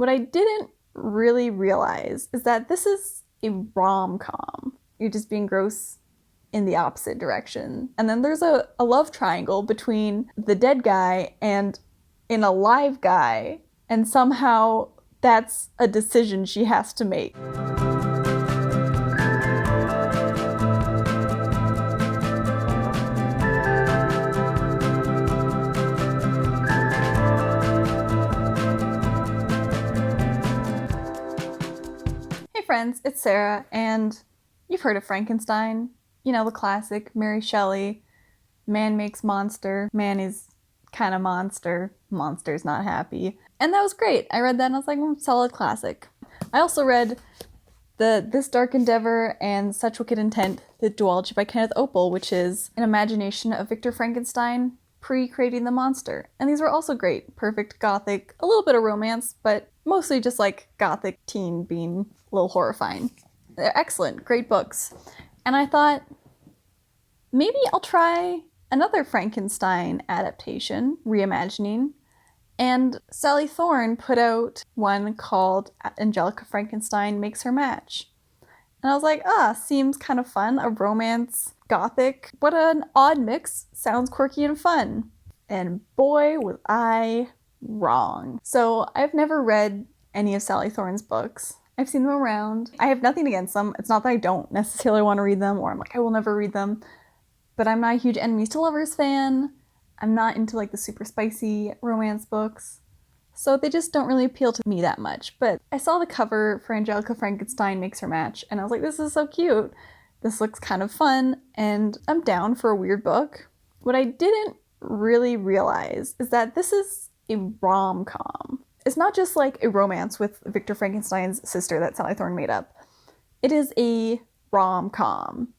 What I didn't really realize is that this is a rom-com. You're just being gross in the opposite direction. And then there's a love triangle between the dead guy and an alive guy, and somehow that's a decision she has to make. Hey friends, it's Sarah, and you've heard of Frankenstein. You know, the classic, Mary Shelley, man makes monster, man is kind of monster, monster's not happy. And that was great. I read that and I was like, solid classic. I also read This Dark Endeavor and Such Wicked Intent, the duology by Kenneth Opel, which is an imagination of Victor Frankenstein pre-creating the monster. And these were also great. Perfect gothic, a little bit of romance, but mostly just like gothic teen being a little horrifying. They're excellent, great books. And I thought, maybe I'll try another Frankenstein adaptation, reimagining. And Sally Thorne put out one called Angelica Frankenstein Makes Her Match. And I was like, seems kind of fun, a romance, gothic. What an odd mix, sounds quirky and fun. And boy, was I wrong. So I've never read any of Sally Thorne's books. I've seen them around. I have nothing against them. It's not that I don't necessarily want to read them, or I'm like, I will never read them. But I'm not a huge enemies to lovers fan. I'm not into like the super spicy romance books. So they just don't really appeal to me that much. But I saw the cover for Angelica Frankenstein Makes Her Match, and I was like, this is so cute. This looks kind of fun, and I'm down for a weird book. What I didn't really realize is that this is a rom-com. It's not just like a romance with Victor Frankenstein's sister that Sally Thorne made up. It is a rom-com,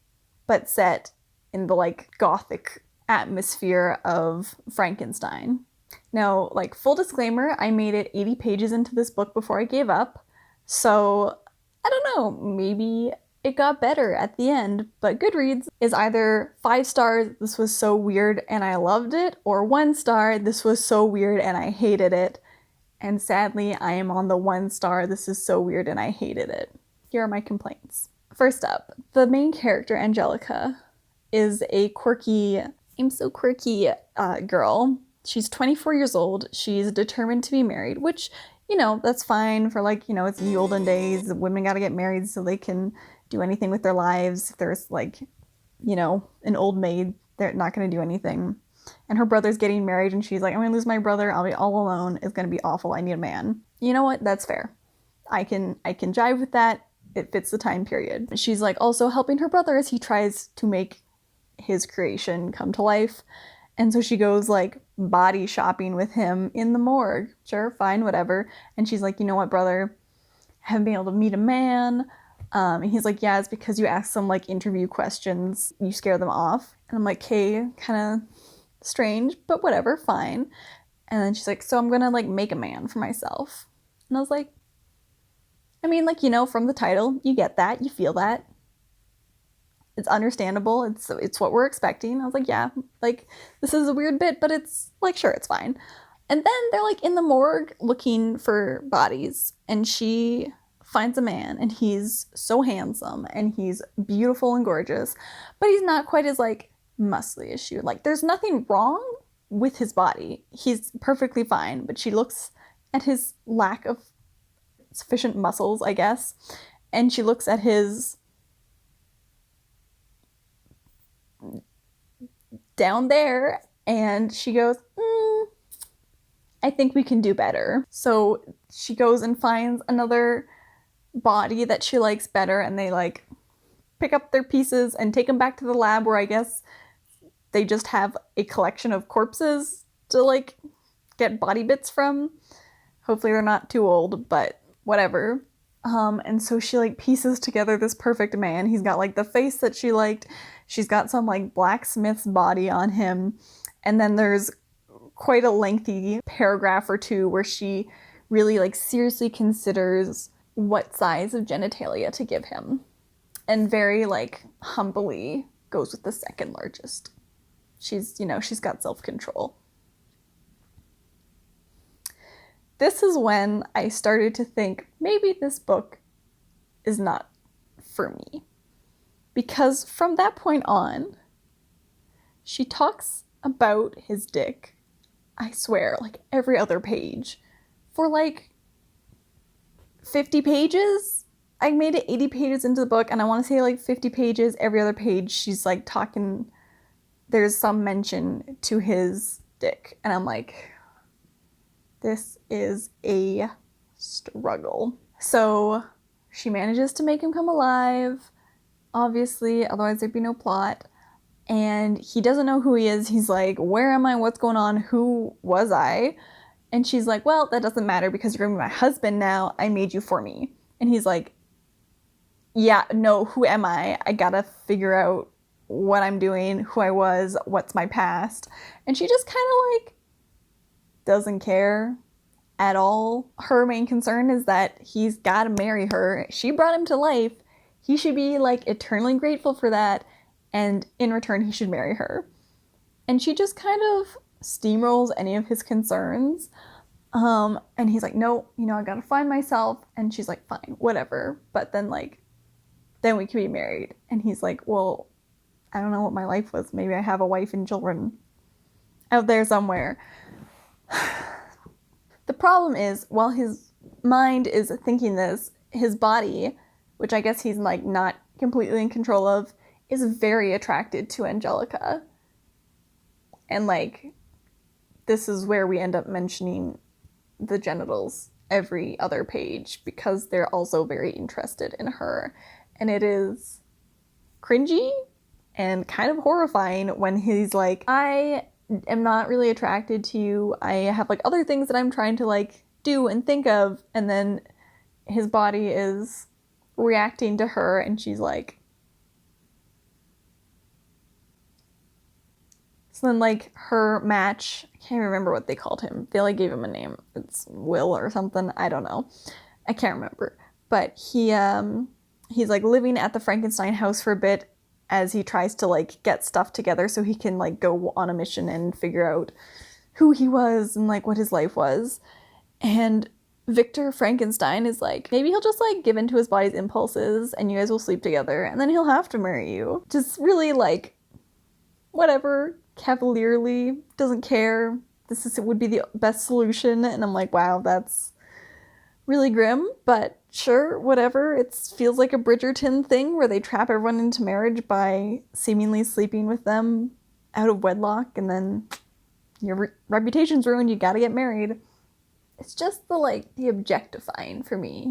but set in the like gothic atmosphere of Frankenstein. Now, like, full disclaimer, I made it 80 pages into this book before I gave up. So, I don't know, maybe it got better at the end, but Goodreads is either 5 stars, this was so weird and I loved it, or 1 star, this was so weird and I hated it. And sadly, I am on the 1 star, this is so weird and I hated it. Here are my complaints. First up, the main character, Angelica, is a quirky, I'm so quirky girl. She's 24 years old. She's determined to be married, which, you know, that's fine for like, you know, it's the olden days. Women gotta get married so they can do anything with their lives. If there's like, you know, an old maid, they're not gonna do anything. And her brother's getting married and she's like, I'm gonna lose my brother. I'll be all alone. It's gonna be awful. I need a man. You know what? That's fair. I can jive with that. It fits the time period. She's like also helping her brother as he tries to make his creation come to life. And so she goes like body shopping with him in the morgue. Sure, fine, whatever. And she's like, you know what, brother? I haven't been able to meet a man. And he's like, yeah, it's because you ask some like interview questions. You scare them off. And I'm like, okay, kind of strange, but whatever, fine. And then she's like, so I'm gonna like make a man for myself. And I was like, I mean, like, you know, from the title, you get that, you feel that. It's understandable. It's what we're expecting. I was like, yeah, like, this is a weird bit, but it's like, sure, it's fine. And then they're like in the morgue looking for bodies, and she finds a man, and he's so handsome, and he's beautiful and gorgeous, but he's not quite as like muscly as she would like. There's nothing wrong with his body. He's perfectly fine, but she looks at his lack of sufficient muscles, I guess, and she looks at his down there, and she goes, I think we can do better. So she goes and finds another body that she likes better, and they like pick up their pieces and take them back to the lab, where I guess they just have a collection of corpses to like get body bits from. Hopefully they're not too old, but whatever. And so she like pieces together this perfect man. He's got like the face that she liked. She's got some like blacksmith's body on him. And then there's quite a lengthy paragraph or two where she really like seriously considers what size of genitalia to give him. And very like humbly goes with the second largest. She's got self-control. this is when I started to think maybe this book is not for me. Because from that point on, she talks about his dick, I swear, like every other page, for like 50 pages. I made it 80 pages into the book, and I want to say like 50 pages, every other page, she's like talking, there's some mention to his dick. And I'm like, this is a struggle. So she manages to make him come alive, obviously, otherwise there'd be no plot. And he doesn't know who he is. He's like, where am I? What's going on? Who was I? And she's like, well, that doesn't matter because you're gonna be my husband now. I made you for me. And he's like, yeah, no, who am I? I gotta figure out what I'm doing, who I was, what's my past. And she just kind of like doesn't care at all. Her main concern is that he's gotta marry her. She brought him to life. He should be like eternally grateful for that. And in return, he should marry her. And she just kind of steamrolls any of his concerns. And he's like, no, I gotta find myself. And she's like, fine, whatever. But then then we can be married. And he's like, well, I don't know what my life was. Maybe I have a wife and children out there somewhere. The problem is, while his mind is thinking this, his body, which I guess he's like not completely in control of, is very attracted to Angelica. And like, this is where we end up mentioning the genitals every other page, because they're also very interested in her. And it is cringy and kind of horrifying when he's like, I am not really attracted to you. I have like other things that I'm trying to like do and think of. And then his body is reacting to her, and she's like, so then like her match, I can't remember what they called him. They like gave him a name. It's Will or something. I don't know. I can't remember. But he's like living at the Frankenstein house for a bit as he tries to like get stuff together so he can like go on a mission and figure out who he was and like what his life was. And Victor Frankenstein is like, maybe he'll just like give into his body's impulses and you guys will sleep together and then he'll have to marry you. Just really like, whatever, cavalierly, doesn't care. It would be the best solution. And I'm like, wow, that's really grim, but sure, whatever. It feels like a Bridgerton thing where they trap everyone into marriage by seemingly sleeping with them out of wedlock, and then your reputation's ruined, you gotta get married. It's just the objectifying for me.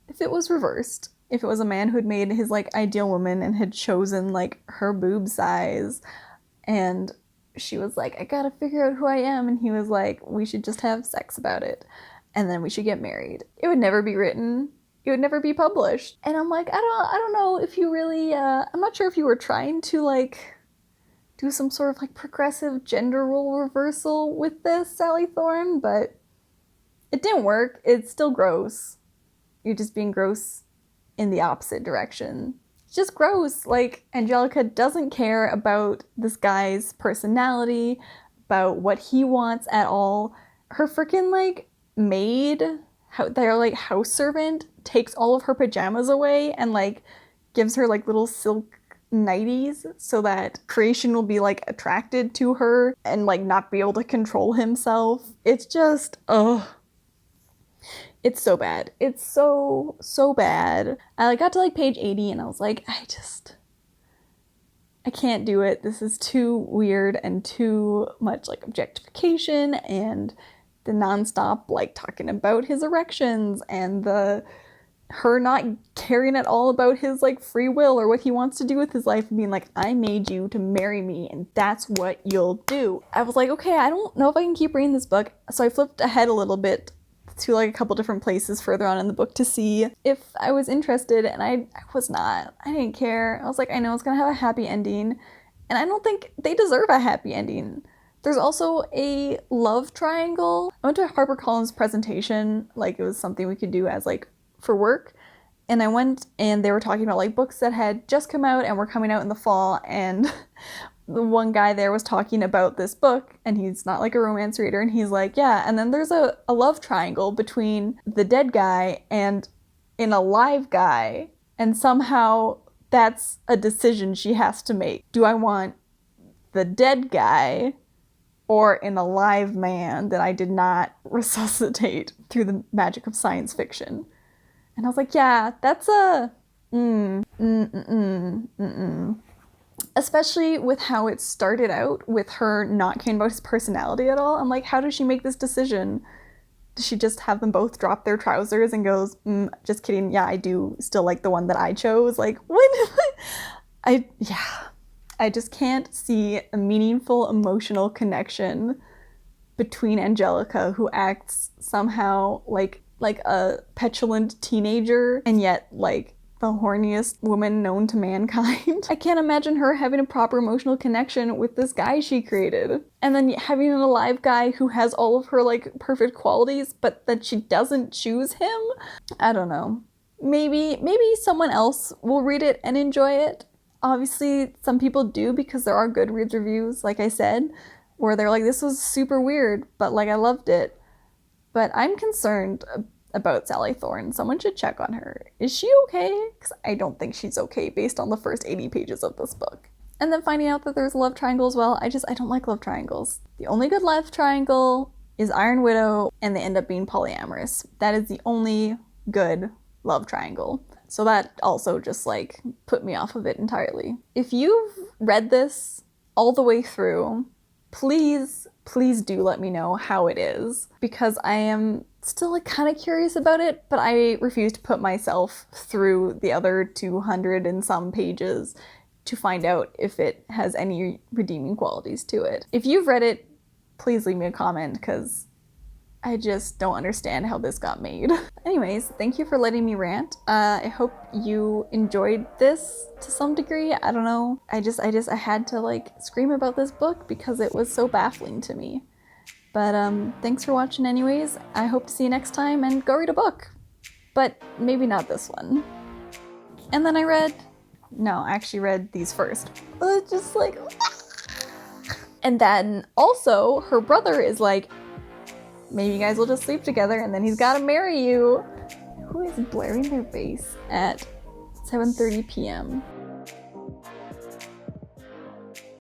If it was reversed, if it was a man who had made his like ideal woman and had chosen like her boob size, and she was like, I gotta figure out who I am, and he was like, we should just have sex about it, and then we should get married, it would never be written, it would never be published. And I'm like, I don't know if you really, I'm not sure if you were trying to like do some sort of like progressive gender role reversal with this, Sally Thorne, but it didn't work. It's still gross. You're just being gross in the opposite direction. It's just gross. Like, Angelica doesn't care about this guy's personality, about what he wants at all. Her freaking like maid, their like house servant, takes all of her pajamas away and like gives her like little silk nighties so that creation will be like attracted to her and like not be able to control himself. It's just, it's so bad. It's so bad. I like got to like page 80 and I was like, I can't do it. This is too weird and too much like objectification and the nonstop like talking about his erections and her not caring at all about his like free will or what he wants to do with his life and being like, I made you to marry me and that's what you'll do. I was like, okay, I don't know if I can keep reading this book. So I flipped ahead a little bit to like a couple different places further on in the book to see if I was interested, and I was not. I didn't care. I was like, I know it's gonna have a happy ending, and I don't think they deserve a happy ending. There's also a love triangle. I went to a HarperCollins presentation, like it was something we could do as like for work, and I went and they were talking about like books that had just come out and were coming out in the fall, and the one guy there was talking about this book, and he's not like a romance reader, and he's like, yeah, and then there's a love triangle between the dead guy and an alive guy, and somehow that's a decision she has to make. Do I want the dead guy or an alive man that I did not resuscitate through the magic of science fiction? And I was like, yeah, that's a especially with how it started out with her not caring about his personality at all. I'm like, how does she make this decision? Does she just have them both drop their trousers and goes, just kidding, yeah, I do still like the one that I chose? Like, what? I just can't see a meaningful emotional connection between Angelica, who acts somehow like a petulant teenager, and yet like the horniest woman known to mankind. I can't imagine her having a proper emotional connection with this guy she created. And then having an alive guy who has all of her like perfect qualities, but that she doesn't choose him. I don't know. Maybe someone else will read it and enjoy it. Obviously, some people do, because there are Goodreads reviews, like I said, where they're like, this was super weird, but like I loved it. But I'm concerned about Sally Thorne. Someone should check on her. Is she okay? Because I don't think she's okay based on the first 80 pages of this book. And then finding out that there's a love triangle as well. I don't like love triangles. The only good love triangle is Iron Widow, and they end up being polyamorous. That is the only good love triangle. So that also just like put me off of it entirely. If you've read this all the way through, please do let me know how it is, because I am still like kind of curious about it, but I refuse to put myself through the other 200 and some pages to find out if it has any redeeming qualities to it. If you've read it, please leave me a comment, because I just don't understand how this got made. Anyways, thank you for letting me rant. I hope you enjoyed this to some degree. I don't know. I had to like scream about this book because it was so baffling to me. But thanks for watching anyways. I hope to see you next time, and go read a book. But maybe not this one. And then I actually read these first. Just like... And then also her brother is like, maybe you guys will just sleep together, and then he's gotta marry you. Who is blaring their bass at 7:30 p.m.?